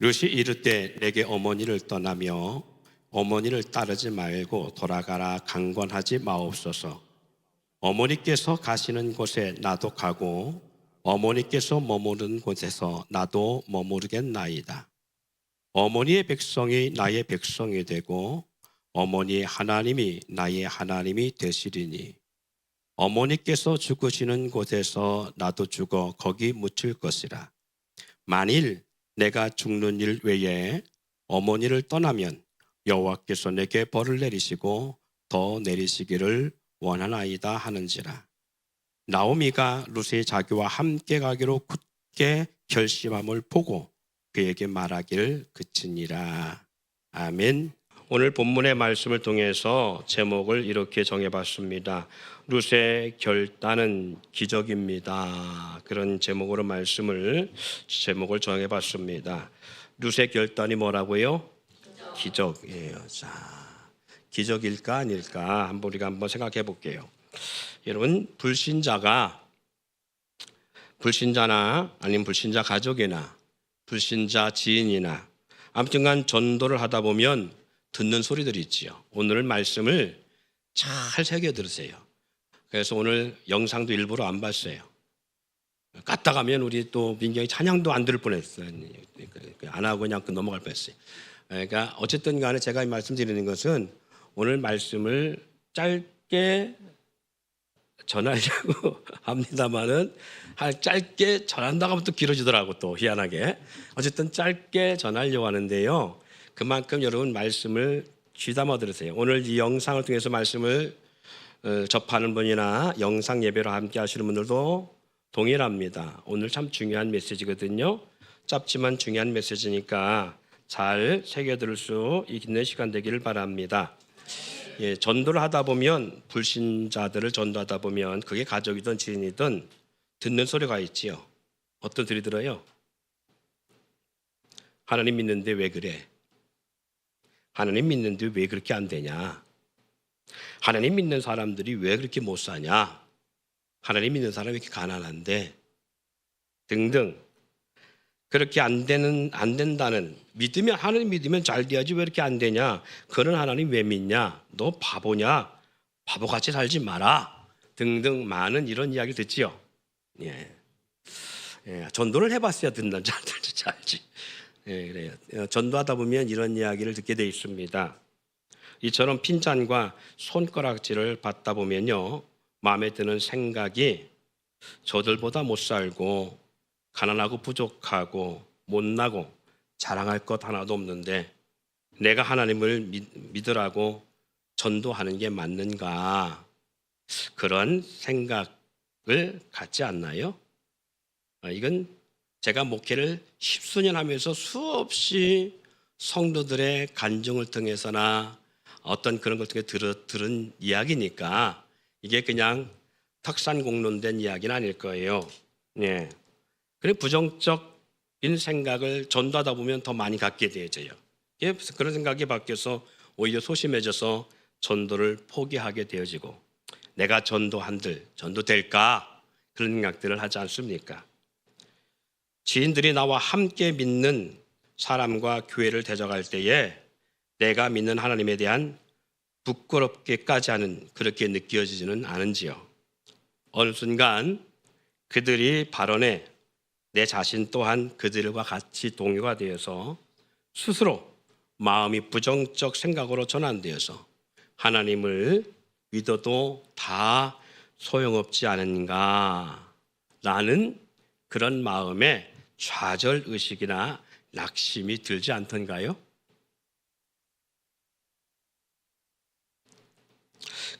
룻이 이르되 내게 어머니를 떠나며 어머니를 따르지 말고 돌아가라 강권하지 마옵소서. 어머니께서 가시는 곳에 나도 가고 어머니께서 머무는 곳에서 나도 머무르겠나이다. 어머니의 백성이 나의 백성이 되고 어머니의 하나님이 나의 하나님이 되시리니 어머니께서 죽으시는 곳에서 나도 죽어 거기 묻힐 것이라. 만일 내가 죽는 일 외에 어머니를 떠나면 여호와께서 내게 벌을 내리시고 더 내리시기를 원하나이다 하는지라. 나오미가 룻이 자기와 함께 가기로 굳게 결심함을 보고 그에게 말하기를 그치니라. 아멘. 오늘 본문의 말씀을 통해서 제목을 이렇게 정해봤습니다. 룻의 결단은 기적입니다. 그런 제목으로 제목을 정해봤습니다. 룻의 결단이 뭐라고요? 기적이에요. 자, 기적일까 아닐까 우리가 한번 생각해 볼게요. 여러분, 불신자나 아니면 불신자 가족이나 불신자 지인이나 아무튼간 전도를 하다 보면 듣는 소리들이 있지요. 오늘 말씀을 잘 새겨 들으세요. 그래서 오늘 영상도 일부러 안 봤어요. 갔다 가면 우리 또 민경이 찬양도 안 들을 뻔했어요. 안 하고 그냥 넘어갈 뻔했어요. 그러니까 어쨌든 간에 제가 말씀드리는 것은 오늘 말씀을 짧게 전하려고 합니다만은 짧게 전한다고 하면 또 길어지더라고, 또 희한하게. 어쨌든 짧게 전하려고 하는데요. 그만큼 여러분 말씀을 귀담아 들으세요. 오늘 이 영상을 통해서 말씀을 접하는 분이나 영상 예배로 함께 하시는 분들도 동일합니다. 오늘 참 중요한 메시지거든요. 짧지만 중요한 메시지니까 잘 새겨 들을 수 있는 시간 되기를 바랍니다. 예, 전도를 하다 보면, 불신자들을 전도하다 보면 그게 가족이든 지인이든 듣는 소리가 있지요. 어떤 소리 들어요? 하나님 믿는데 왜 그래? 하나님 믿는데 왜 그렇게 안 되냐? 하나님 믿는 사람들이 왜 그렇게 못 사냐? 하나님 믿는 사람이 이렇게 가난한데? 등등. 그렇게 안 된다는, 믿으면, 하나님 믿으면 잘 돼야지 왜 이렇게 안 되냐? 그런 하나님 왜 믿냐? 너 바보냐? 바보같이 살지 마라. 등등 많은 이런 이야기를 듣지요. 예. 전도를 해봤어야 듣는 자들도 알지. 예, 그래요. 전도하다 보면 이런 이야기를 듣게 돼 있습니다. 이처럼 핀잔과 손가락질을 받다 보면요, 마음에 드는 생각이 저들보다 못 살고 가난하고 부족하고 못나고 자랑할 것 하나도 없는데 내가 하나님을 믿으라고 전도하는 게 맞는가? 그런 생각을 갖지 않나요? 이건 제가 목회를 10수년 하면서 수없이 성도들의 간증을 통해서나 어떤 그런 걸 통해 들은 이야기니까 이게 그냥 턱산공론된 이야기는 아닐 거예요. 예. 그래, 부정적인 생각을 전도하다 보면 더 많이 갖게 되어져요. 그런 생각이 바뀌어서 오히려 소심해져서 전도를 포기하게 되어지고, 내가 전도될까? 그런 생각들을 하지 않습니까? 지인들이 나와 함께 믿는 사람과 교회를 대적할 때에 내가 믿는 하나님에 대한 부끄럽게까지 하는, 그렇게 느껴지지는 않은지요. 어느 순간 그들이 발언에 내 자신 또한 그들과 같이 동요가 되어서 스스로 마음이 부정적 생각으로 전환되어서 하나님을 믿어도 다 소용없지 않은가 라는 그런 마음에 좌절의식이나 낙심이 들지 않던가요?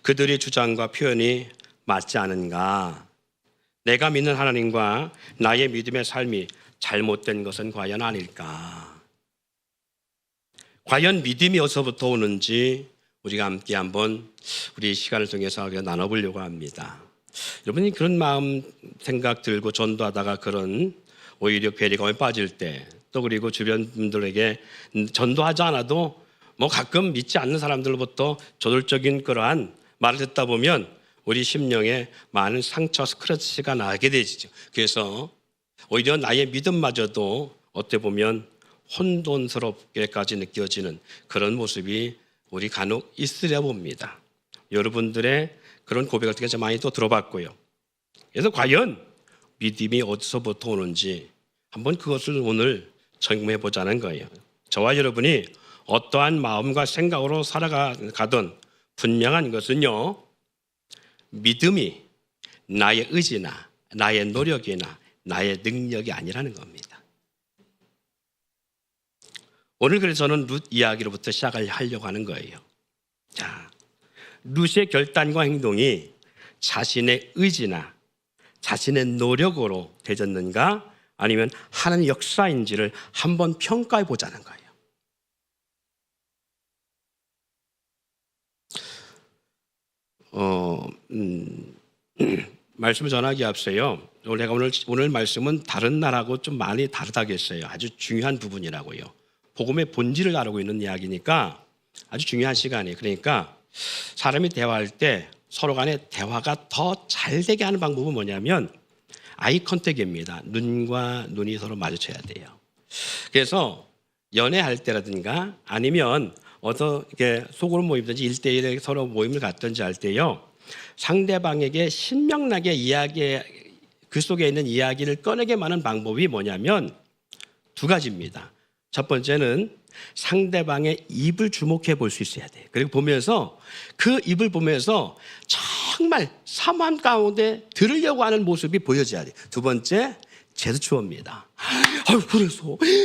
그들의 주장과 표현이 맞지 않은가? 내가 믿는 하나님과 나의 믿음의 삶이 잘못된 것은 과연 아닐까? 과연 믿음이 어디서부터 오는지 우리가 함께 한번 우리 시간을 통해서 나눠보려고 합니다. 여러분이 그런 마음 생각 들고 전도하다가 그런 오히려 괴리감에 빠질 때, 또 그리고 주변 분들에게 전도하지 않아도 뭐 가끔 믿지 않는 사람들로부터 저돌적인 그러한 말을 듣다 보면 우리 심령에 많은 상처, 스크래치가 나게 되죠. 그래서 오히려 나의 믿음마저도 어떻게 보면 혼돈스럽게까지 느껴지는 그런 모습이 우리 간혹 있으려 봅니다. 여러분들의 그런 고백을 되게 많이 또 들어봤고요. 그래서 과연 믿음이 어디서부터 오는지 한번 그것을 오늘 점검해 보자는 거예요. 저와 여러분이 어떠한 마음과 생각으로 살아가든 분명한 것은요, 믿음이 나의 의지나 나의 노력이나 나의 능력이 아니라는 겁니다. 오늘 그래서 저는 룻 이야기로부터 시작을 하려고 하는 거예요. 자, 룻의 결단과 행동이 자신의 의지나 자신의 노력으로 되졌는가 아니면 하나님의 역사인지를 한번 평가해 보자는 거예요. 말씀을 전하기 앞서요. 제가 오늘 말씀은 다른 날하고 좀 많이 다르다겠어요. 아주 중요한 부분이라고요. 복음의 본질을 다루고 있는 이야기니까 아주 중요한 시간이에요. 그러니까 사람이 대화할 때 서로 간에 대화가 더 잘 되게 하는 방법은 뭐냐면 아이 컨택입니다. 눈과 눈이 서로 마주쳐야 돼요. 그래서 연애할 때라든가 아니면 어떻게 소그룹 모임든지 1대1에 서로 모임을 갖든지 할 때요, 상대방에게 신명나게 그 속에 있는 이야기를 꺼내게 하는 방법이 뭐냐면 두 가지입니다. 첫 번째는 상대방의 입을 주목해 볼 수 있어야 돼요. 그리고 보면서 그 입을 보면서 정말 삶 가운데 들으려고 하는 모습이 보여져야 돼요. 두 번째, 제스처입니다.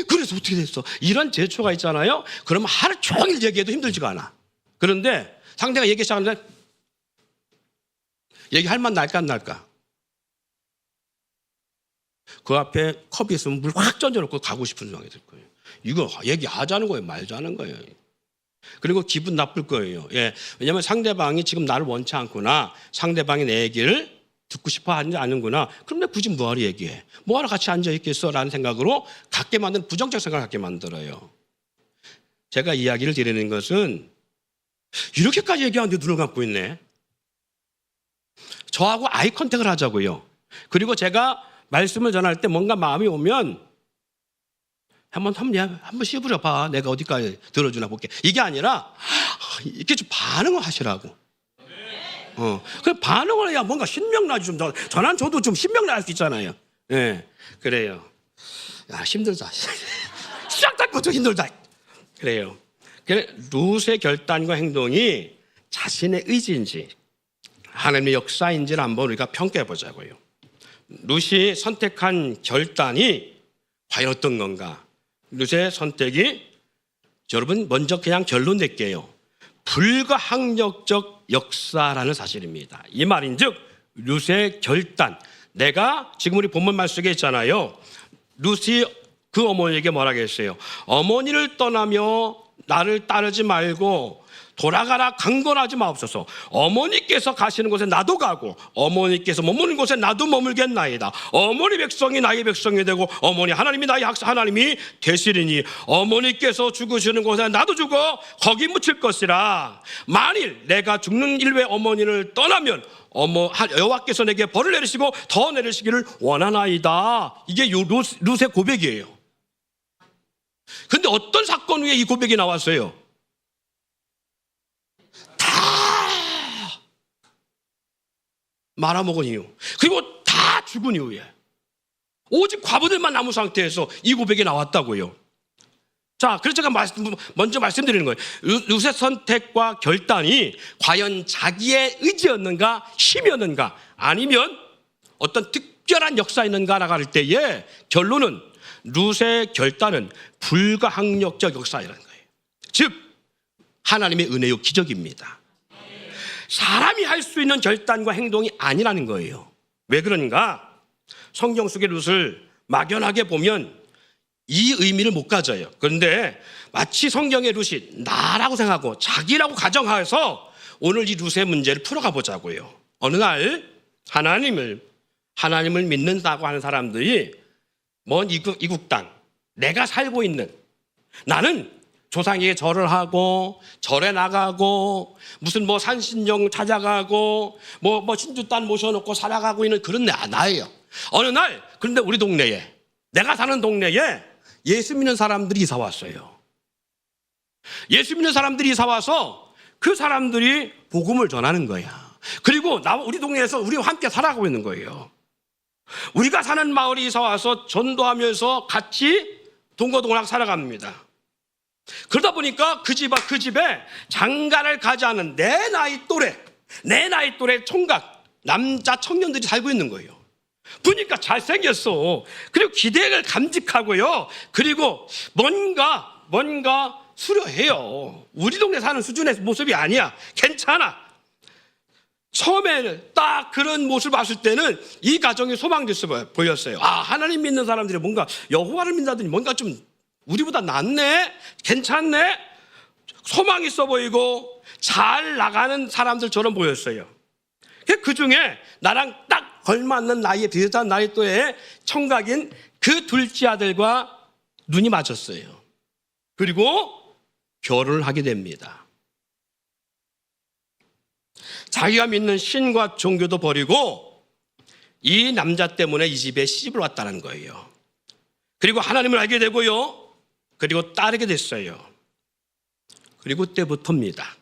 그래서 어떻게 됐어? 이런 제스처가 있잖아요. 그러면 하루 종일 얘기해도 힘들지가 않아. 그런데 상대가 얘기 시작하는데 얘기할 만 날까 안 날까? 그 앞에 컵이 있으면 물 확 던져놓고 가고 싶은 생각이 들 거예요. 이거 얘기하자는 거예요, 말자는 거예요. 그리고 기분 나쁠 거예요. 예, 왜냐하면 상대방이 지금 나를 원치 않구나, 상대방이 내 얘기를 듣고 싶어 하지 않는구나. 그럼 내가 굳이 뭐하러 얘기해? 뭐하러 같이 앉아있겠어? 라는 생각으로 갖게 만드는, 부정적 생각을 갖게 만들어요. 제가 이야기를 드리는 것은 이렇게까지 얘기하는데 눈을 감고 있네. 저하고 아이 컨택을 하자고요. 그리고 제가 말씀을 전할 때 뭔가 마음이 오면 한번 씹으려 봐. 내가 어디까지 들어주나 볼게. 이게 아니라 이렇게 좀 반응을 하시라고. 그 반응을 해야 뭔가 신명나지. 좀 전환 줘도 좀 신명날 수 있잖아요. 예, 그래요. 야, 힘들다. 시작부터 힘들다. 그래요. 룻의 결단과 행동이 자신의 의지인지 하나님의 역사인지를 한번 우리가 평가해 보자고요. 룻이 선택한 결단이 과연 어떤 건가? 룻의 선택이, 여러분 먼저 그냥 결론 낼게요. 불가항력적 역사라는 사실입니다. 이 말인즉 룻의 결단, 내가 지금 우리 본문 말 속에 있잖아요. 룻이 그 어머니에게 뭐라고 했어요? 어머니를 떠나며 나를 따르지 말고 돌아가라 강권하지 마옵소서. 어머니께서 가시는 곳에 나도 가고 어머니께서 머무는 곳에 나도 머물겠나이다. 어머니 백성이 나의 백성이 되고 어머니 하나님이 나의 하나님이 되시리니 어머니께서 죽으시는 곳에 나도 죽어 거기 묻힐 것이라. 만일 내가 죽는 일외 어머니를 떠나면 여호와께서 내게 벌을 내리시고 더 내리시기를 원하나이다. 이게 룻의 고백이에요. 근데 어떤 사건 후에 이 고백이 나왔어요? 말아먹은 이유, 그리고 다 죽은 이후에 오직 과부들만 남은 상태에서 이 고백이 나왔다고요. 자, 그래서 제가 먼저 말씀드리는 거예요. 룻의 선택과 결단이 과연 자기의 의지였는가, 힘이었는가, 아니면 어떤 특별한 역사였는가라고 할 때의 결론은 룻의 결단은 불가항력적 역사라는 거예요. 즉 하나님의 은혜요 기적입니다. 사람이 할 수 있는 결단과 행동이 아니라는 거예요. 왜 그런가? 성경 속의 룻을 막연하게 보면 이 의미를 못 가져요. 그런데 마치 성경의 룻이 나라고 생각하고 자기라고 가정해서 오늘 이 룻의 문제를 풀어가 보자고요. 어느 날 하나님을 믿는다고 하는 사람들이 먼 이국 땅, 내가 살고 있는, 나는 조상에게 절을 하고 절에 나가고 무슨 산신령 찾아가고 신주단 모셔놓고 살아가고 있는 그런 나예요. 어느 날 그런데 우리 동네에, 내가 사는 동네에 예수 믿는 사람들이 이사 왔어요. 예수 믿는 사람들이 이사 와서 그 사람들이 복음을 전하는 거야. 그리고 우리 동네에서 우리와 함께 살아가고 있는 거예요. 우리가 사는 마을에 이사 와서 전도하면서 같이 동거동락 살아갑니다. 그러다 보니까 그 집에 장가를 가지 않은 내 나이 또래 총각 남자 청년들이 살고 있는 거예요. 보니까 잘생겼어. 그리고 기대를 감직하고요. 그리고 뭔가 수려해요. 우리 동네 사는 수준의 모습이 아니야. 괜찮아. 처음에 딱 그런 모습을 봤을 때는 이 가정이 소망됐어 보였어요. 하나님 믿는 사람들이 뭔가 여호와를 믿다더니 뭔가 좀 우리보다 낫네, 괜찮네, 소망 있어 보이고 잘 나가는 사람들처럼 보였어요. 그 중에 나랑 딱 걸맞는 나이에 비슷한 나이 또래의 청각인 그 둘째 아들과 눈이 맞췄어요. 그리고 결혼을 하게 됩니다. 자기가 믿는 신과 종교도 버리고 이 남자 때문에 이 집에 시집을 왔다는 거예요. 그리고 하나님을 알게 되고요. 그리고 따르게 됐어요. 그리고 때부터입니다.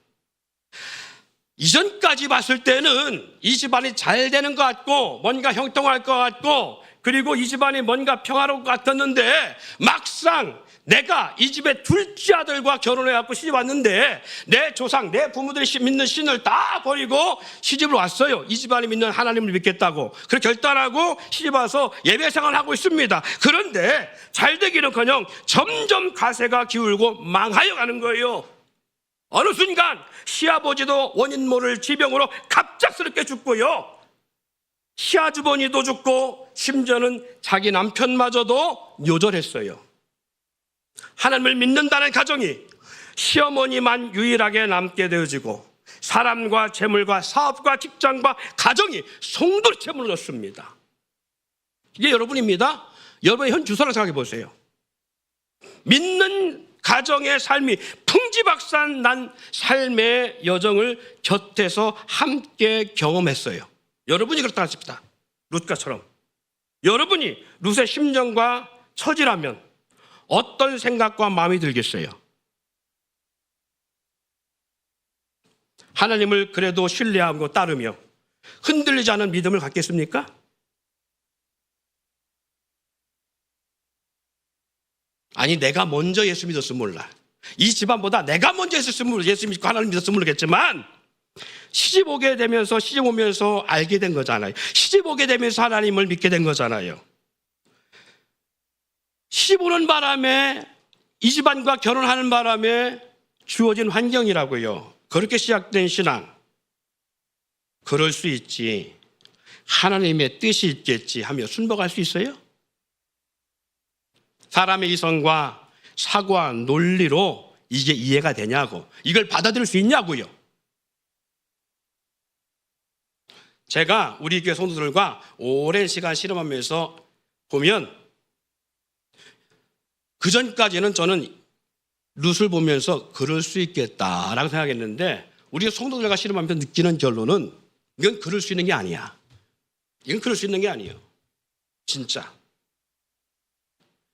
이전까지 봤을 때는 이 집안이 잘 되는 것 같고 뭔가 형통할 것 같고 그리고 이 집안이 뭔가 평화로울 것 같았는데 막상 내가 이 집의 둘째 아들과 결혼해갖고 시집 왔는데 내 조상, 내 부모들이 믿는 신을 다 버리고 시집을 왔어요. 이 집안이 믿는 하나님을 믿겠다고. 그렇게 결단하고 시집 와서 예배 생활을 하고 있습니다. 그런데 잘 되기는커녕 점점 가세가 기울고 망하여 가는 거예요. 어느 순간 시아버지도 원인 모를 지병으로 갑작스럽게 죽고요. 시아주버니도 죽고 심지어는 자기 남편마저도 요절했어요. 하나님을 믿는다는 가정이 시어머니만 유일하게 남게 되어지고 사람과 재물과 사업과 직장과 가정이 송두리째 무너졌습니다. 이게 여러분입니다. 여러분의 현 주소를 생각해 보세요. 믿는 가정의 삶이 풍지박산 난 삶의 여정을 곁에서 함께 경험했어요. 여러분이 그렇다 하십시다. 룻과처럼. 여러분이 룻의 심정과 처지라면 어떤 생각과 마음이 들겠어요? 하나님을 그래도 신뢰하고 따르며 흔들리지 않은 믿음을 갖겠습니까? 아니, 내가 먼저 예수 믿었으면 몰라. 이 집안보다 내가 먼저 예수 믿고 하나님 믿었으면 모르겠지만 시집 오게 되면서 시집 오면서 알게 된 거잖아요. 시집 오게 되면서 하나님을 믿게 된 거잖아요. 시집 오는 바람에 이 집안과 결혼하는 바람에 주어진 환경이라고요. 그렇게 시작된 신앙. 그럴 수 있지. 하나님의 뜻이 있겠지 하며 순복할 수 있어요? 사람의 이성과 사고와 논리로 이게 이해가 되냐고, 이걸 받아들일 수 있냐고요. 제가 우리 교회 성도들과 오랜 시간 실험하면서 보면 그전까지는 저는 룻을 보면서 그럴 수 있겠다라고 생각했는데 우리 성도들과 실험하면서 느끼는 결론은 이건 그럴 수 있는 게 아니야. 이건 그럴 수 있는 게 아니에요. 진짜.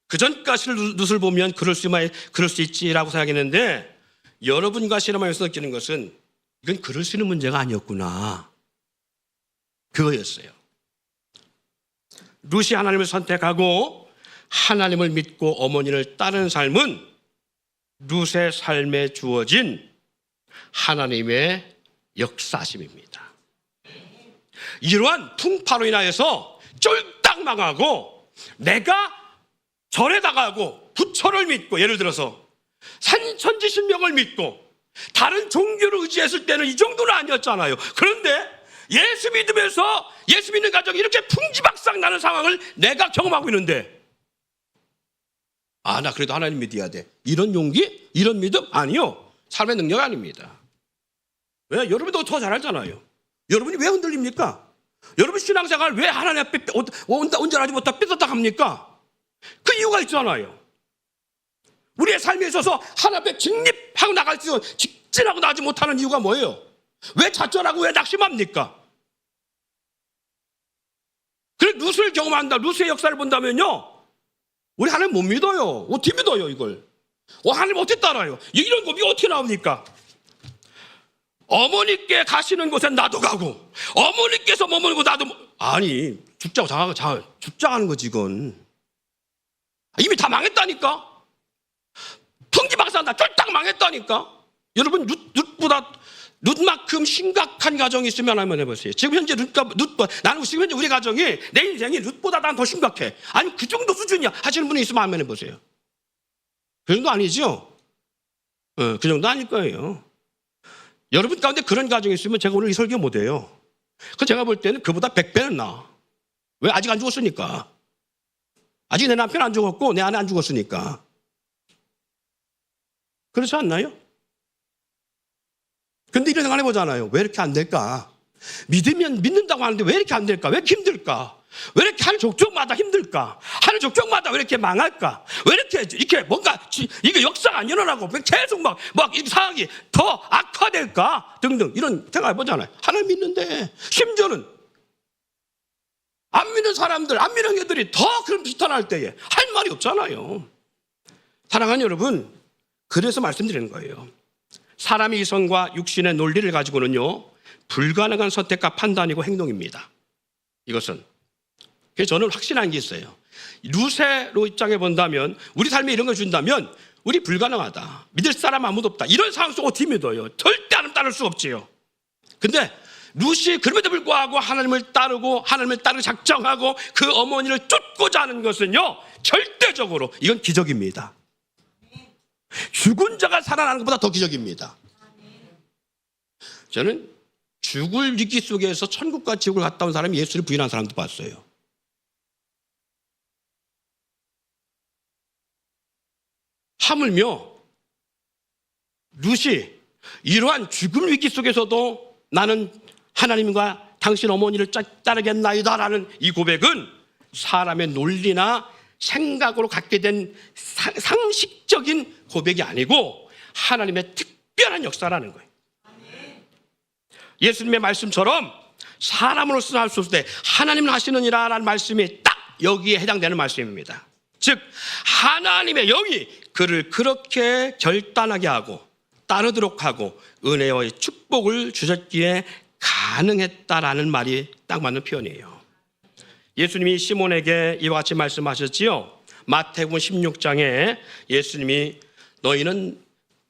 그전까지 룻을 보면 그럴 수 있지라고 생각했는데 여러분과 실험하면서 느끼는 것은 이건 그럴 수 있는 문제가 아니었구나. 그거였어요. 룻이 하나님을 선택하고 하나님을 믿고 어머니를 따르는 삶은 룻의 삶에 주어진 하나님의 역사심입니다. 이러한 풍파로 인하여서 쫄딱 망하고 내가 절에다가고 부처를 믿고 예를 들어서 산천지신명을 믿고 다른 종교를 의지했을 때는 이 정도는 아니었잖아요. 그런데 예수 믿으면서 예수 믿는 가정이 이렇게 풍지박상 나는 상황을 내가 경험하고 있는데 나 그래도 하나님 믿어야 돼. 이런 용기? 이런 믿음? 아니요. 삶의 능력 아닙니다. 왜? 여러분도 더 잘 알잖아요. 여러분이 왜 흔들립니까? 여러분 신앙생활 왜 하나님 앞에 온전하지 못하고 삐졌다 합니까? 그 이유가 있잖아요. 우리의 삶에 있어서 하나님 앞에 직립하고 나갈 수 직진하고 나가지 못하는 이유가 뭐예요? 왜 좌절하고 왜 낙심합니까? 그래 룻을 경험한다. 룻의 역사를 본다면요, 우리 하나님 못 믿어요. 어떻게 믿어요 이걸? 하나님 어떻게 따라요? 이런 고백이 어떻게 나옵니까? 어머니께 가시는 곳에 나도 가고 어머니께서 머무는 곳 나도 아니 죽자고 하는 거지 이건. 이미 다 망했다니까. 통지박산다 쫄딱 망했다니까. 여러분 룻만큼 심각한 가정이 있으면 한번 해보세요. 지금 현재 나는 지금 현재 우리 가정이 내 인생이 룻보다 난 더 심각해. 아니 그 정도 수준이야 하시는 분이 있으면 한번 해보세요. 그 정도 아니죠? 그 정도 아닐 거예요. 여러분 가운데 그런 가정이 있으면 제가 오늘 이 설교 못해요. 그 제가 볼 때는 그보다 100배는 나아. 왜? 아직 안 죽었으니까. 아직 내 남편 안 죽었고 내 아내 안 죽었으니까. 그렇지 않나요? 근데 이런 생각 해보잖아요. 왜 이렇게 안 될까? 믿는다고 하는데 왜 이렇게 안 될까? 왜 이렇게 힘들까? 왜 이렇게 하는 족족마다 힘들까? 하는 족족마다 왜 이렇게 망할까? 왜 이렇게 뭔가 이게 역사가 안 일어나고 계속 막 이 상황이 더 악화될까? 등등 이런 생각 해보잖아요. 하나님 믿는데 심지어는 안 믿는 사람들, 안 믿는 애들이 더 그런 비탄할 때에 할 말이 없잖아요. 사랑하는 여러분, 그래서 말씀드리는 거예요. 사람의 이성과 육신의 논리를 가지고는요 불가능한 선택과 판단이고 행동입니다. 이것은 그래서 저는 확신한 게 있어요. 루세로 입장해 본다면 우리 삶에 이런 걸 준다면 우리 불가능하다, 믿을 사람 아무도 없다, 이런 상황 속 어떻게 믿어요? 절대 하나님 따를 수 없지요. 근데 룻이 그럼에도 불구하고 하나님을 따르고 하나님을 따르 작정하고 그 어머니를 쫓고자 하는 것은요 절대적으로 이건 기적입니다. 죽은 자가 살아나는 것보다 더 기적입니다. 저는 죽을 위기 속에서 천국과 지옥을 갔다 온 사람이 예수를 부인한 사람도 봤어요. 하물며 룻이 이러한 죽음 위기 속에서도 나는 하나님과 당신 어머니를 따르겠나이다라는 이 고백은 사람의 논리나 생각으로 갖게 된 상식적인 고백이 아니고 하나님의 특별한 역사라는 거예요. 예수님의 말씀처럼 사람으로서는 할 수 없을 때 하나님은 하시느니라 라는 말씀이 딱 여기에 해당되는 말씀입니다. 즉 하나님의 영이 그를 그렇게 결단하게 하고 따르도록 하고 은혜와의 축복을 주셨기에 가능했다라는 말이 딱 맞는 표현이에요. 예수님이 시몬에게 이와 같이 말씀하셨지요. 마태복음 16장에 예수님이 너희는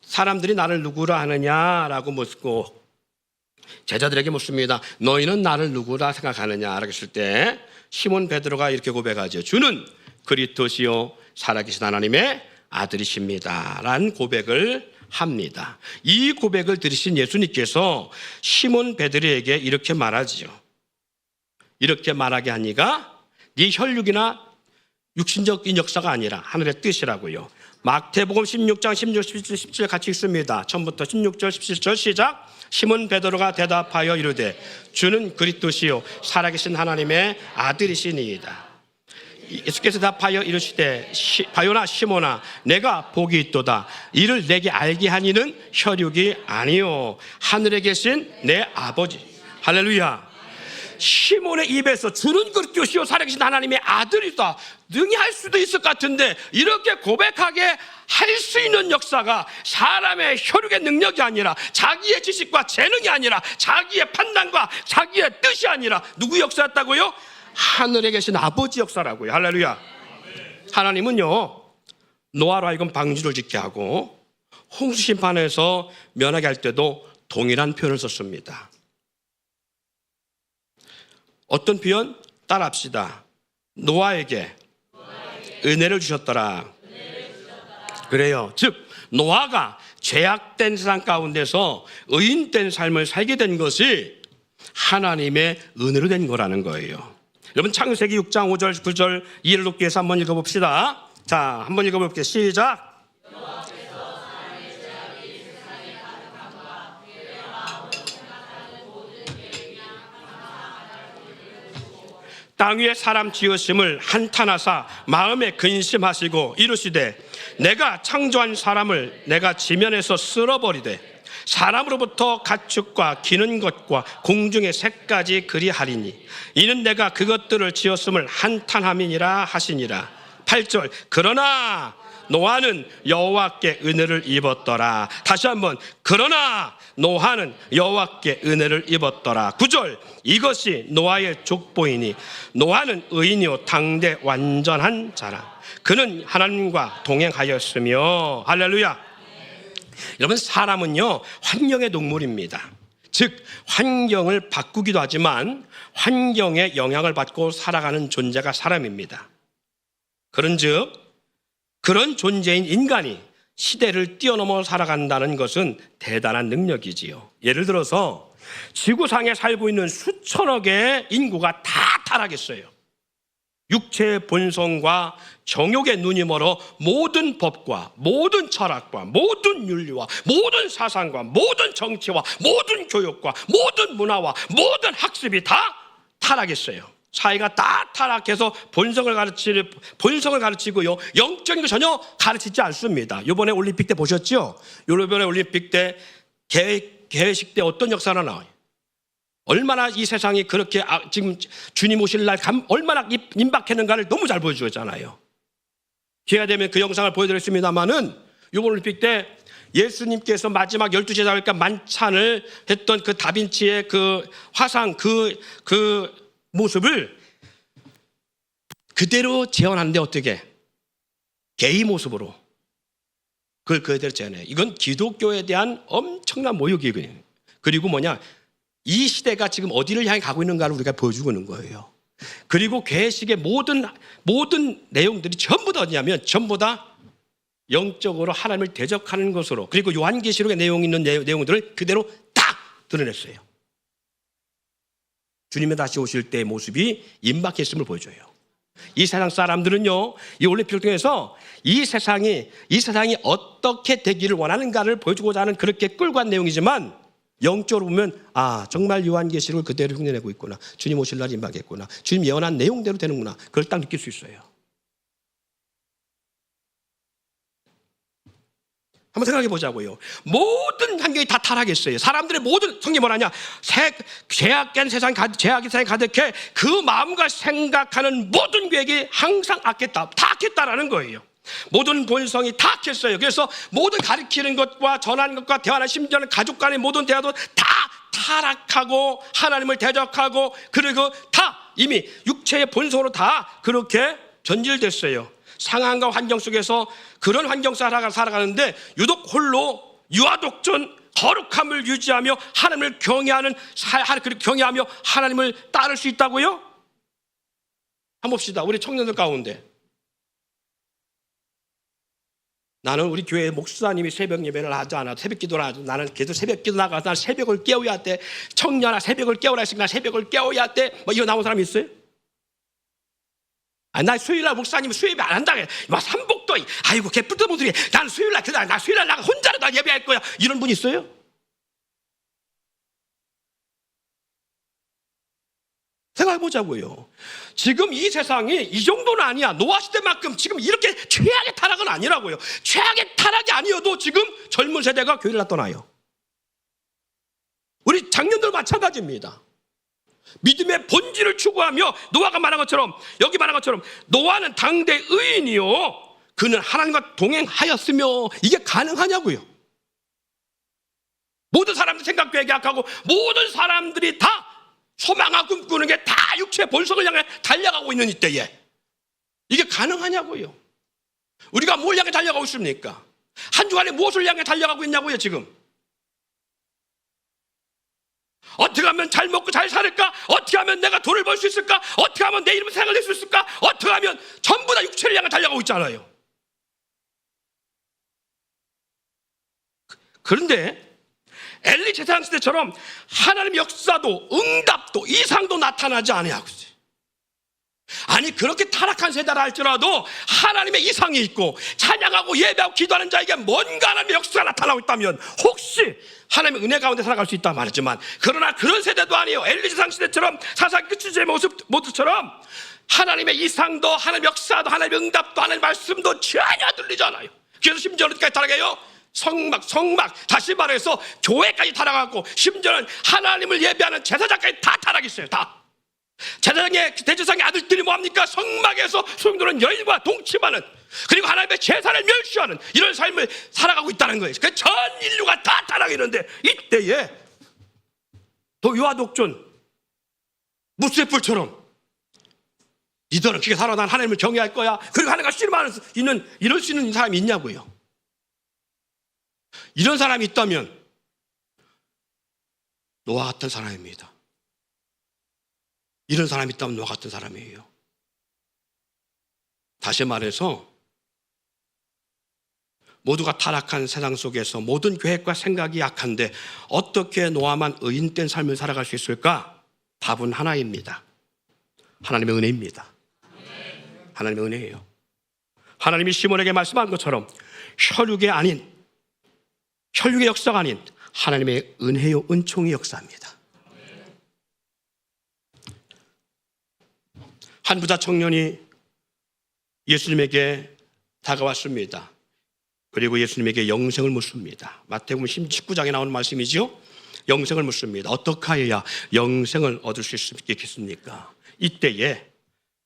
사람들이 나를 누구라 하느냐라고 묻고 제자들에게 묻습니다. 너희는 나를 누구라 생각하느냐라고 했을 때 시몬 베드로가 이렇게 고백하죠. 주는 그리스도시요 살아계신 하나님의 아들이십니다 라는 고백을 합니다. 이 고백을 들으신 예수님께서 시몬 베드로에게 이렇게 말하지요. 이렇게 말하게 하니가 네 혈육이나 육신적인 역사가 아니라 하늘의 뜻이라고요. 마태복음 16장 16, 17 같이 읽습니다. 처음부터 16절 17절 시작. 시몬 베드로가 대답하여 이르되 주는 그리스도시요 살아계신 하나님의 아들이시니이다. 예수께서 답하여 이르시되 바요나 시몬아 내가 복이 있도다. 이를 내게 알게 하니는 혈육이 아니요 하늘에 계신 내 아버지. 할렐루야. 시몬의 입에서 주는 그리스도시요 살아계신 하나님의 아들이다 능히 할 수도 있을 것 같은데 이렇게 고백하게 할 수 있는 역사가 사람의 혈육의 능력이 아니라 자기의 지식과 재능이 아니라 자기의 판단과 자기의 뜻이 아니라 누구 역사였다고요? 하늘에 계신 아버지 역사라고요. 할렐루야. 하나님은요 노아로 하여금 방주를 짓게 하고 홍수 심판에서 면하게 할 때도 동일한 표현을 썼습니다. 어떤 표현? 따라합시다. 노아에게 은혜를 주셨더라. 그래요. 즉 노아가 죄악된 세상 가운데서 의인된 삶을 살게 된 것이 하나님의 은혜로 된 거라는 거예요. 여러분 창세기 6장 5절 9절 이해를 돕기 위해서 한번 읽어봅시다. 자, 한번 읽어볼게요. 시작. 땅 위에 사람 지으심을 한탄하사 마음에 근심하시고 이르시되 내가 창조한 사람을 내가 지면에서 쓸어버리되 사람으로부터 가축과 기는 것과 공중의 새까지 그리하리니 이는 내가 그것들을 지었음을 한탄함이니라 하시니라. 8절 그러나 노아는 여호와께 은혜를 입었더라. 다시 한번 그러나 노아는 여호와께 은혜를 입었더라. 9절 이것이 노아의 족보이니 노아는 의인이요 당대 완전한 자라. 그는 하나님과 동행하였으며. 할렐루야. 여러분 사람은요 환경의 동물입니다. 즉 환경을 바꾸기도 하지만 환경에 영향을 받고 살아가는 존재가 사람입니다. 그런즉 그런 존재인 인간이 시대를 뛰어넘어 살아간다는 것은 대단한 능력이지요. 예를 들어서 지구상에 살고 있는 수천억의 인구가 다 타락했어요. 육체의 본성과 정욕의 눈이 멀어 모든 법과 모든 철학과 모든 윤리와 모든 사상과 모든 정치와 모든 교육과 모든 문화와 모든 학습이 다 타락했어요. 사회가 다 타락해서 본성을 가르치고요 영적인 거 전혀 가르치지 않습니다. 이번에 올림픽 때 보셨죠? 이번에 올림픽 때 개회식 때 어떤 역사가 나와요? 얼마나 이 세상이 그렇게 지금 주님 오실 날 얼마나 임박했는가를 너무 잘 보여주었잖아요. 기회가 되면 그 영상을 보여드렸습니다마는 이번 올림픽 때 예수님께서 마지막 12제자들과 만찬을 했던 그 다빈치의 그 화상 그 모습을 그대로 재현하는데 어떻게? 게이 모습으로 그걸 그대로 재현해요. 이건 기독교에 대한 엄청난 모욕이거든요. 그리고 이 시대가 지금 어디를 향해 가고 있는가를 우리가 보여주고 있는 거예요. 그리고 개식의 모든 내용들이 전부 다 어디냐면 전부 다 영적으로 하나님을 대적하는 것으로, 그리고 요한계시록에 내용 있는 내용들을 그대로 딱 드러냈어요. 주님이 다시 오실 때의 모습이 임박했음을 보여줘요. 이 세상 사람들은요, 이 올림픽을 통해서 이 세상이 어떻게 되기를 원하는가를 보여주고자 하는 그렇게 끌고 간 내용이지만, 영적으로 보면 정말 요한계시록을 그대로 흉내내고 있구나, 주님 오실 날이 임박했구나, 주님 예언한 내용대로 되는구나, 그걸 딱 느낄 수 있어요. 한번 생각해 보자고요. 모든 환경이 다 타락했어요. 사람들의 모든, 성경이 뭐라냐, 죄악된 세상이 가득해 그 마음과 생각하는 모든 계획이 항상 다 악했다라는 거예요. 모든 본성이 다 악했어요. 그래서 모든 가르치는 것과 전하는 것과 대화나 심지어는 가족 간의 모든 대화도 다 타락하고 하나님을 대적하고, 그리고 다 이미 육체의 본성으로 다 그렇게 변질됐어요. 상황과 환경 속에서 그런 환경 살아가는데 유독 홀로 유아독전, 거룩함을 유지하며 하나님을 경외하며 하나님을 따를 수 있다고요? 한번 봅시다. 우리 청년들 가운데, 나는 우리 교회 목사님이 새벽 예배를 하지 않아, 새벽 기도를 하지, 나는 계속 새벽 기도 나가서 난 새벽을 깨워야 돼, 청년아 새벽을 깨우라 했으니까 새벽을 깨워야 돼, 이거 나온 사람 있어요? 나 수요일날 목사님 수요예배 안 한다. 삼복도, 아이고 개뿔도 분들이 난 수요일날 나 혼자로 다 예배할 거야, 이런 분 있어요? 생각해보자고요. 지금 이 세상이 이 정도는 아니야. 노아 시대만큼 지금 이렇게 최악의 타락은 아니라고요. 최악의 타락이 아니어도 지금 젊은 세대가 교회를 떠나요. 우리 장년들 마찬가지입니다. 믿음의 본질을 추구하며 노아가 말한 것처럼, 여기 말한 것처럼 노아는 당대 의인이요 그는 하나님과 동행하였으며, 이게 가능하냐고요. 모든 사람들 생각 계획이 악하고 모든 사람들이 다 소망하고 꿈꾸는 게 다 육체의 본성을 향해 달려가고 있는 이때에 이게 가능하냐고요. 우리가 뭘 향해 달려가고 있습니까? 한 주간에 무엇을 향해 달려가고 있냐고요. 지금 어떻게 하면 잘 먹고 잘 살을까? 어떻게 하면 내가 돈을 벌 수 있을까? 어떻게 하면 내 이름을 생각할 수 있을까? 어떻게 하면, 전부 다 육체를 향해 달려가고 있잖아요. 그런데 엘리 제사장 시대처럼 하나님의 역사도 응답도 이상도 나타나지 않아요. 아니 그렇게 타락한 세대라 할지라도 하나님의 이상이 있고 찬양하고 예배하고 기도하는 자에게 뭔가 하나님의 역사가 나타나고 있다면 혹시 하나님의 은혜 가운데 살아갈 수 있다 말했지만, 그러나 그런 세대도 아니에요. 엘리 제사장 시대처럼 사사기 끝의 모습처럼 하나님의 이상도 하나님의 역사도 하나님의 응답도 하나님의 말씀도 전혀 들리지 않아요. 그래서 심지어 어디까지 타락해요? 성막, 다시 말해서 교회까지 타락하고 심지어는 하나님을 예배하는 제사장까지 다 타락했어요. 다. 대제사장의 아들들이 뭐합니까? 성막에서 소용돌이는 여인과 동침하는, 그리고 하나님의 제사를 멸시하는 이런 삶을 살아가고 있다는 거예요. 그 전 인류가 다 타락했는데 이때에 도유와 독존, 무수의 뿔처럼 이들은 그렇게 살아 난 하나님을 경외할 거야, 그리고 하나님과 씨름하는 이럴 수 있는 사람이 있냐고요. 이런 사람이 있다면 노아 같은 사람입니다. 이런 사람이 있다면 노아 같은 사람이에요. 다시 말해서 모두가 타락한 세상 속에서 모든 계획과 생각이 약한데 어떻게 노아만 의인된 삶을 살아갈 수 있을까? 답은 하나입니다. 하나님의 은혜입니다. 하나님의 은혜예요. 하나님이 시몬에게 말씀한 것처럼 혈육의 역사가 아닌 하나님의 은혜요, 은총의 역사입니다. 한 부자 청년이 예수님에게 다가왔습니다. 그리고 예수님에게 영생을 묻습니다. 마태복음 19장에 나오는 말씀이죠. 영생을 묻습니다. 어떻게 해야 영생을 얻을 수 있겠습니까? 이때에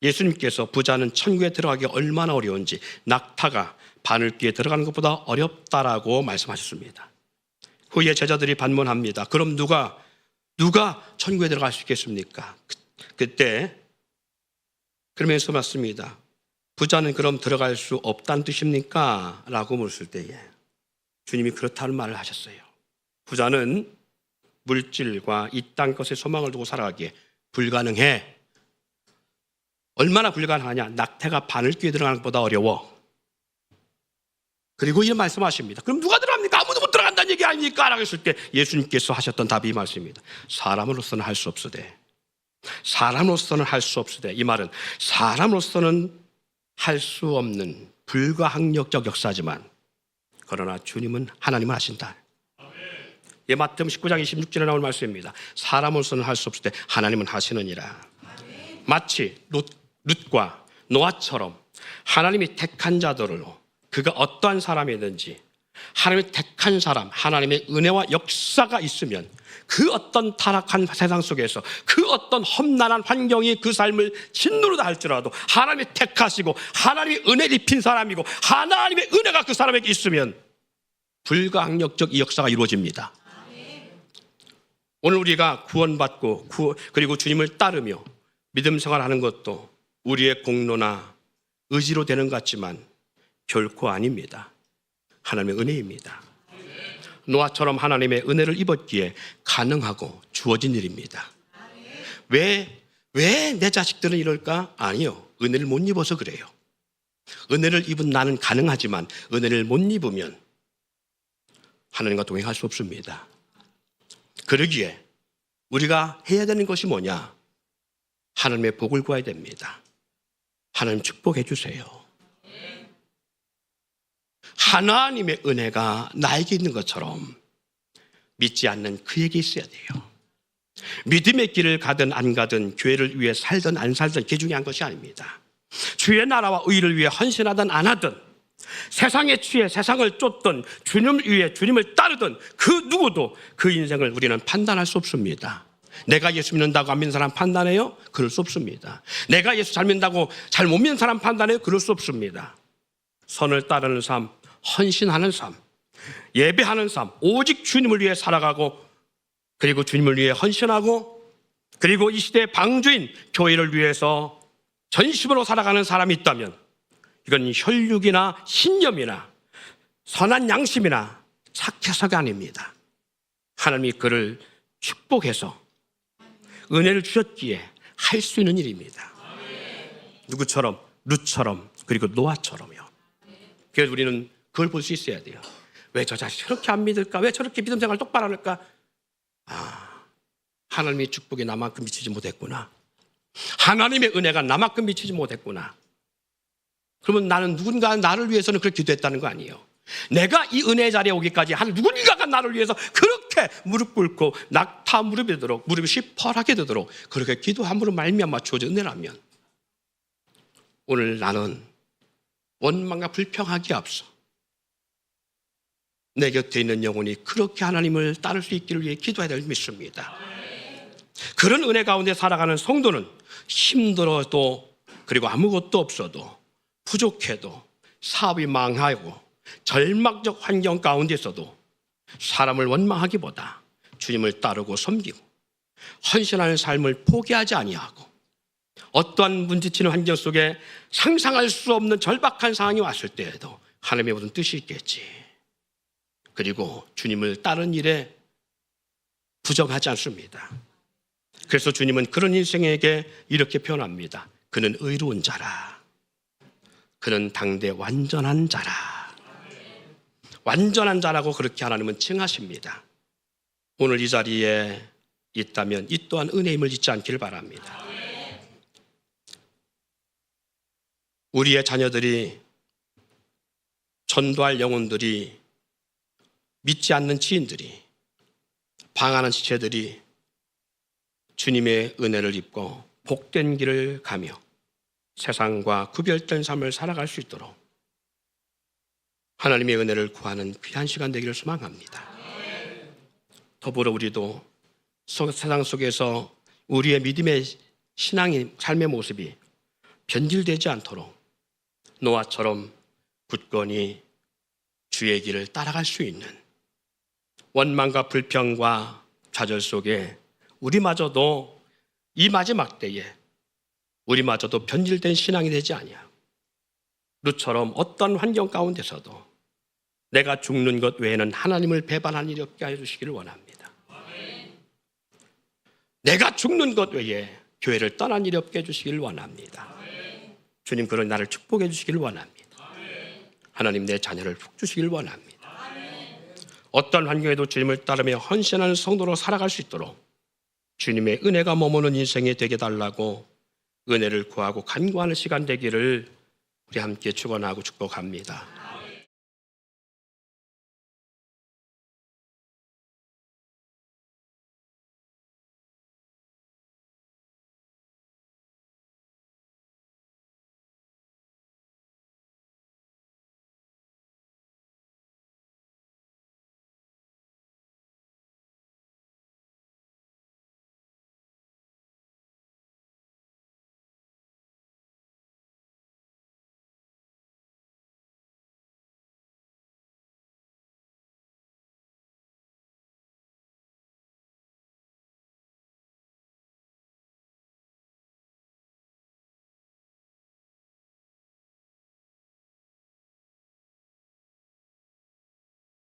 예수님께서 부자는 천국에 들어가기 얼마나 어려운지 낙타가 바늘귀에 들어가는 것보다 어렵다라고 말씀하셨습니다. 후에 제자들이 반문합니다. 그럼 누가 천국에 들어갈 수 있겠습니까? 그때 그러면서 맞습니다. 부자는 그럼 들어갈 수 없다는 뜻입니까? 라고 물었을 때에 주님이 그렇다는 말을 하셨어요. 부자는 물질과 이 땅 것에 소망을 두고 살아가기에 불가능해. 얼마나 불가능하냐? 낙태가 바늘귀에 들어가는 것보다 어려워. 그리고 이런 말씀하십니다. 그럼 누가 들어갑니까? 아무도 못 들어간다는 얘기 아닙니까? 라고 했을 때 예수님께서 하셨던 답이 이 말씀입니다. 사람으로서는 할 수 없으되. 사람으로서는 할 수 없으되. 이 말은 사람으로서는 할 수 없는 불가항력적 역사지만 그러나 주님은 하나님은 하신다. 예, 마태복음 19장 26절에 나온 말씀입니다. 사람으로서는 할 수 없을 때 하나님은 하시느니라. 마치 룻과 노아처럼 하나님이 택한 자들로 그가 어떠한 사람이든지 하나님이 택한 사람, 하나님의 은혜와 역사가 있으면 그 어떤 타락한 세상 속에서 그 어떤 험난한 환경이 그 삶을 짓누르다 할지라도 하나님이 택하시고 하나님이 은혜를 입힌 사람이고 하나님의 은혜가 그 사람에게 있으면 불가항력적 이 역사가 이루어집니다. 오늘 우리가 구원받고 그리고 주님을 따르며 믿음 생활하는 것도 우리의 공로나 의지로 되는 것 같지만 결코 아닙니다. 하나님의 은혜입니다. 노아처럼 하나님의 은혜를 입었기에 가능하고 주어진 일입니다. 왜 내 자식들은 이럴까? 아니요. 은혜를 못 입어서 그래요. 은혜를 입은 나는 가능하지만 은혜를 못 입으면 하나님과 동행할 수 없습니다. 그러기에 우리가 해야 되는 것이 뭐냐? 하나님의 복을 구해야 됩니다. 하나님 축복해 주세요. 하나님의 은혜가 나에게 있는 것처럼 믿지 않는 그에게 있어야 돼요. 믿음의 길을 가든 안 가든 교회를 위해 살든 안 살든 그게 중요한 것이 아닙니다. 주의 나라와 의를 위해 헌신하든 안 하든 세상에 취해 세상을 쫓든 주님을 위해 주님을 따르든 그 누구도 그 인생을 우리는 판단할 수 없습니다. 내가 예수 믿는다고 안 믿는 사람 판단해요? 그럴 수 없습니다. 내가 예수 잘 믿는다고 잘 못 믿는 사람 판단해요? 그럴 수 없습니다. 선을 따르는 삶, 헌신하는 삶, 예배하는 삶, 오직 주님을 위해 살아가고 그리고 주님을 위해 헌신하고 그리고 이 시대의 방주인 교회를 위해서 전심으로 살아가는 사람이 있다면 이건 혈육이나 신념이나 선한 양심이나 착해서가 아닙니다. 하나님이 그를 축복해서 은혜를 주셨기에 할 수 있는 일입니다. 누구처럼? 룻처럼 그리고 노아처럼요. 그래서 우리는 그걸 볼 수 있어야 돼요. 왜 저 자식 저렇게 안 믿을까? 왜 저렇게 믿음 생활 똑바로 안 할까? 하나님의 축복이 나만큼 미치지 못했구나. 하나님의 은혜가 나만큼 미치지 못했구나. 그러면 나는 누군가 나를 위해서는 그렇게 기도했다는 거 아니에요. 내가 이 은혜 자리에 오기까지 누군가가 나를 위해서 그렇게 무릎 꿇고 낙타 무릎이 되도록 무릎이 시퍼하게 되도록 그렇게 기도함으로 말미암아 주어진 은혜라면 오늘 나는 원망과 불평하기에 앞서 내 곁에 있는 영혼이 그렇게 하나님을 따를 수 있기를 위해 기도해야 될 믿습니다. 그런 은혜 가운데 살아가는 성도는 힘들어도, 그리고 아무것도 없어도, 부족해도, 사업이 망하고 절망적 환경 가운데서도 사람을 원망하기보다 주님을 따르고 섬기고 헌신하는 삶을 포기하지 아니하고, 어떠한 문제치는 환경 속에 상상할 수 없는 절박한 상황이 왔을 때에도 하나님의 모든 뜻이 있겠지, 그리고 주님을 따르는 일에 부정하지 않습니다. 그래서 주님은 그런 인생에게 이렇게 표현합니다. 그는 의로운 자라. 그는 당대 완전한 자라. 완전한 자라고 그렇게 하나님은 칭하십니다. 오늘 이 자리에 있다면 이 또한 은혜임을 잊지 않기를 바랍니다. 우리의 자녀들이, 전도할 영혼들이, 믿지 않는 지인들이, 방황하는 지체들이 주님의 은혜를 입고 복된 길을 가며 세상과 구별된 삶을 살아갈 수 있도록 하나님의 은혜를 구하는 귀한 시간 되기를 소망합니다. 더불어 우리도 세상 속에서 우리의 믿음의 신앙의 삶의 모습이 변질되지 않도록 노아처럼 굳건히 주의 길을 따라갈 수 있는, 원망과 불평과 좌절 속에 우리마저도 이 마지막 때에 우리마저도 변질된 신앙이 되지 아니하고, 룻처럼 어떤 환경 가운데서도 내가 죽는 것 외에는 하나님을 배반할 일이 없게 해 주시기를 원합니다. 내가 죽는 것 외에 교회를 떠난 일이 없게 해 주시기를 원합니다. 주님, 그런 나를 축복해 주시기를 원합니다. 하나님, 내 자녀를 복 주시기를 원합니다. 어떤 환경에도 주님을 따르며 헌신하는 성도로 살아갈 수 있도록 주님의 은혜가 머무는 인생이 되게 달라고 은혜를 구하고 간구하는 시간 되기를 우리 함께 축원하고 축복합니다.